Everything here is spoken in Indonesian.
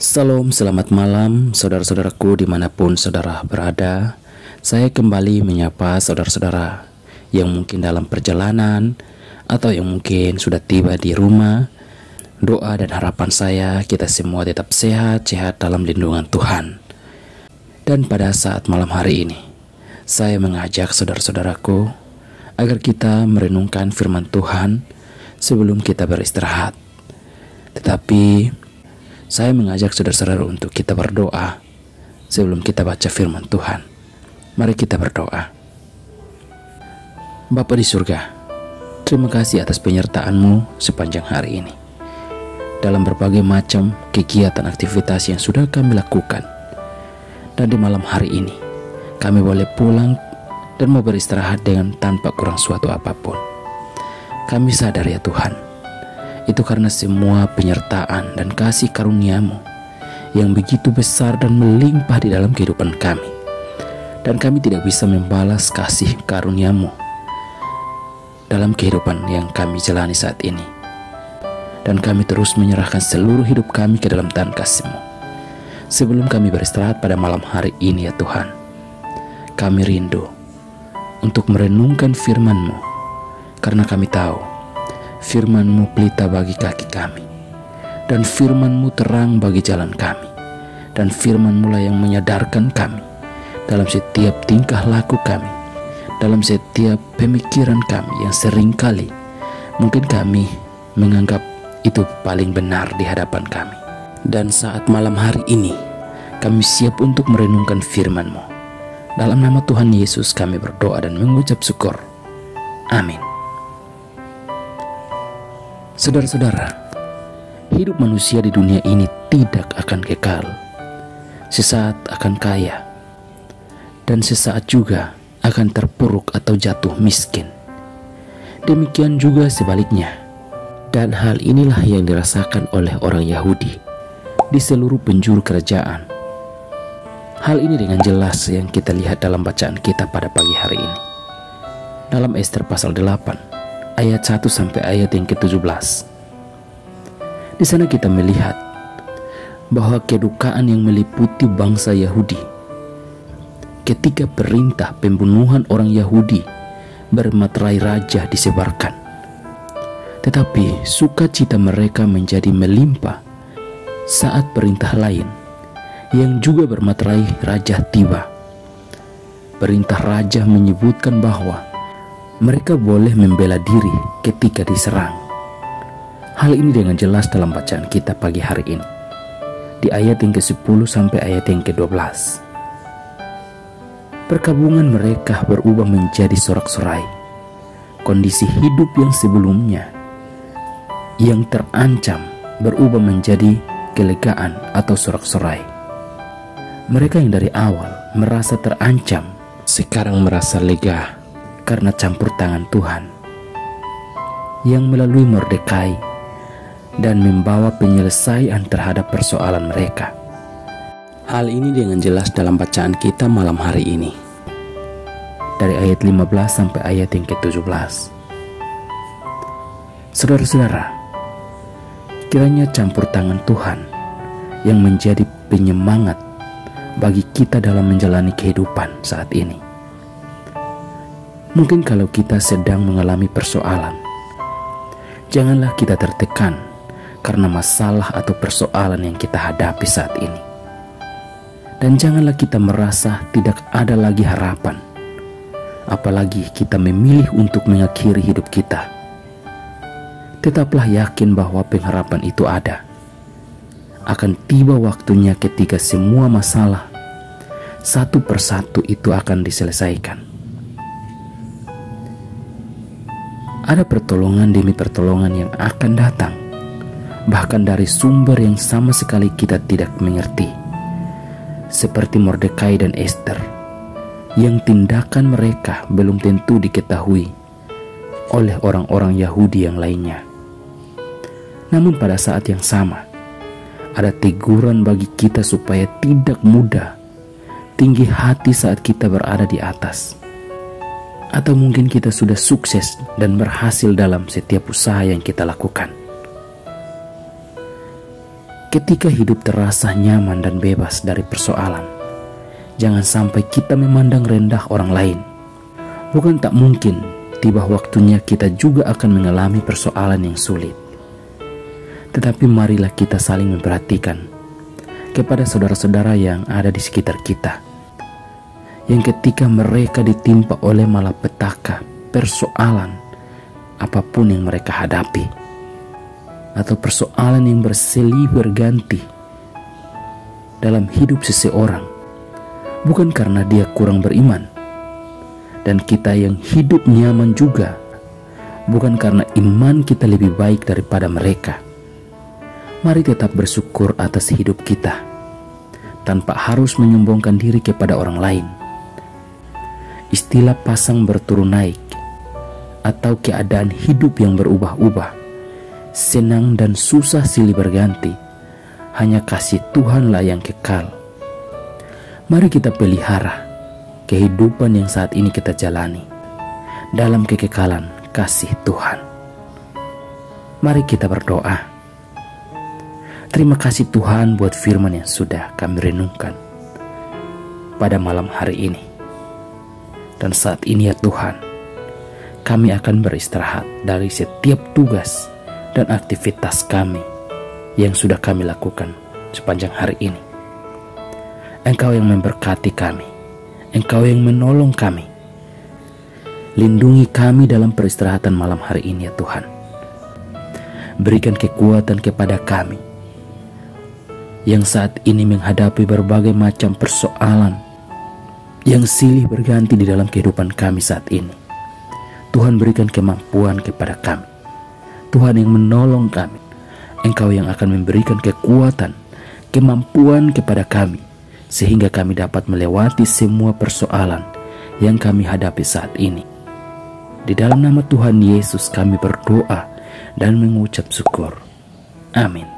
Salam, selamat malam saudara-saudaraku dimanapun saudara berada. Saya kembali menyapa saudara-saudara yang mungkin dalam perjalanan atau yang mungkin sudah tiba di rumah. Doa dan harapan saya kita semua tetap sehat dalam lindungan Tuhan. Dan pada saat malam hari ini, saya mengajak saudara-saudaraku agar kita merenungkan firman Tuhan sebelum kita beristirahat. Tetapi saya mengajak saudara-saudara untuk kita berdoa sebelum kita baca firman Tuhan. Mari kita berdoa. Bapa di surga, terima kasih atas penyertaan-Mu sepanjang hari ini dalam berbagai macam kegiatan aktivitas yang sudah kami lakukan. Dan di malam hari ini kami boleh pulang dan mau beristirahat dengan tanpa kurang suatu apapun. Kami sadar ya Tuhan, itu karena semua penyertaan dan kasih karunia-Mu yang begitu besar dan melimpah di dalam kehidupan kami. Dan kami tidak bisa membalas kasih karunia-Mu dalam kehidupan yang kami jalani saat ini. Dan kami terus menyerahkan seluruh hidup kami ke dalam tangan kasih-Mu. Sebelum kami beristirahat pada malam hari ini ya Tuhan, kami rindu untuk merenungkan firman-Mu, karena kami tahu firman-Mu pelita bagi kaki kami, dan firman-Mu terang bagi jalan kami, dan firman-Mu lah yang menyadarkan kami dalam setiap tingkah laku kami, dalam setiap pemikiran kami yang seringkali mungkin kami menganggap itu paling benar di hadapan kami. Dan saat malam hari ini kami siap untuk merenungkan firman-Mu. Dalam nama Tuhan Yesus kami berdoa dan mengucap syukur. Amin. Saudara-saudara, hidup manusia di dunia ini tidak akan kekal. Sesaat akan kaya, dan sesaat juga akan terpuruk atau jatuh miskin. Demikian juga sebaliknya. Dan hal inilah yang dirasakan oleh orang Yahudi di seluruh penjuru kerajaan. Hal ini dengan jelas yang kita lihat dalam bacaan kita pada pagi hari ini. Dalam Ester pasal 8 ayat 1 sampai ayat yang ke-17. Di sana kita melihat bahwa kedukaan yang meliputi bangsa Yahudi ketika perintah pembunuhan orang Yahudi bermaterai raja disebarkan. Tetapi sukacita mereka menjadi melimpah saat perintah lain yang juga bermaterai raja tiba. Perintah raja menyebutkan bahwa mereka boleh membela diri ketika diserang. Hal ini dengan jelas dalam bacaan kita pagi hari ini, di ayat yang ke-10 sampai ayat yang ke-12. Perkabungan mereka berubah menjadi sorak-sorai. Kondisi hidup yang sebelumnya yang terancam berubah menjadi kelegaan atau sorak-sorai. Mereka yang dari awal merasa terancam sekarang merasa lega karena campur tangan Tuhan yang melalui Mordekai dan membawa penyelesaian terhadap persoalan mereka. Hal ini dengan jelas dalam bacaan kita malam hari ini, dari ayat 15 sampai ayat yang ke-17. Saudara-saudara, kiranya campur tangan Tuhan yang menjadi penyemangat bagi kita dalam menjalani kehidupan saat ini. Mungkin kalau kita sedang mengalami persoalan, janganlah kita tertekan karena masalah atau persoalan yang kita hadapi saat ini. Dan janganlah kita merasa tidak ada lagi harapan, apalagi kita memilih untuk mengakhiri hidup kita. Tetaplah yakin bahwa pengharapan itu ada. Akan tiba waktunya ketika semua masalah satu persatu itu akan diselesaikan. Ada pertolongan demi pertolongan yang akan datang, bahkan dari sumber yang sama sekali kita tidak mengerti. Seperti Mordekai dan Ester, yang tindakan mereka belum tentu diketahui oleh orang-orang Yahudi yang lainnya. Namun pada saat yang sama, ada teguran bagi kita supaya tidak mudah tinggi hati saat kita berada di atas. Atau mungkin kita sudah sukses dan berhasil dalam setiap usaha yang kita lakukan. Ketika hidup terasa nyaman dan bebas dari persoalan, jangan sampai kita memandang rendah orang lain. Bukan tak mungkin tiba waktunya kita juga akan mengalami persoalan yang sulit. Tetapi marilah kita saling memperhatikan kepada saudara-saudara yang ada di sekitar kita, yang ketika mereka ditimpa oleh malapetaka, persoalan apapun yang mereka hadapi, atau persoalan yang bersilih berganti dalam hidup seseorang, bukan karena dia kurang beriman, dan kita yang hidup nyaman juga bukan karena iman kita lebih baik daripada mereka. Mari tetap bersyukur atas hidup kita tanpa harus menyombongkan diri kepada orang lain. Istilah pasang berturun naik atau keadaan hidup yang berubah-ubah, senang dan susah silih berganti, hanya kasih Tuhanlah yang kekal. Mari kita pelihara kehidupan yang saat ini kita jalani dalam kekekalan kasih Tuhan. Mari kita berdoa. Terima kasih Tuhan buat firman yang sudah kami renungkan pada malam hari ini. Dan saat ini ya Tuhan, kami akan beristirahat dari setiap tugas dan aktivitas kami yang sudah kami lakukan sepanjang hari ini. Engkau yang memberkati kami, Engkau yang menolong kami. Lindungi kami dalam peristirahatan malam hari ini ya Tuhan. Berikan kekuatan kepada kami yang saat ini menghadapi berbagai macam persoalan yang silih berganti di dalam kehidupan kami saat ini. Tuhan berikan kemampuan kepada kami. Tuhan yang menolong kami. Engkau yang akan memberikan kekuatan, kemampuan kepada kami, sehingga kami dapat melewati semua persoalan yang kami hadapi saat ini. Di dalam nama Tuhan Yesus kami berdoa dan mengucap syukur. Amin.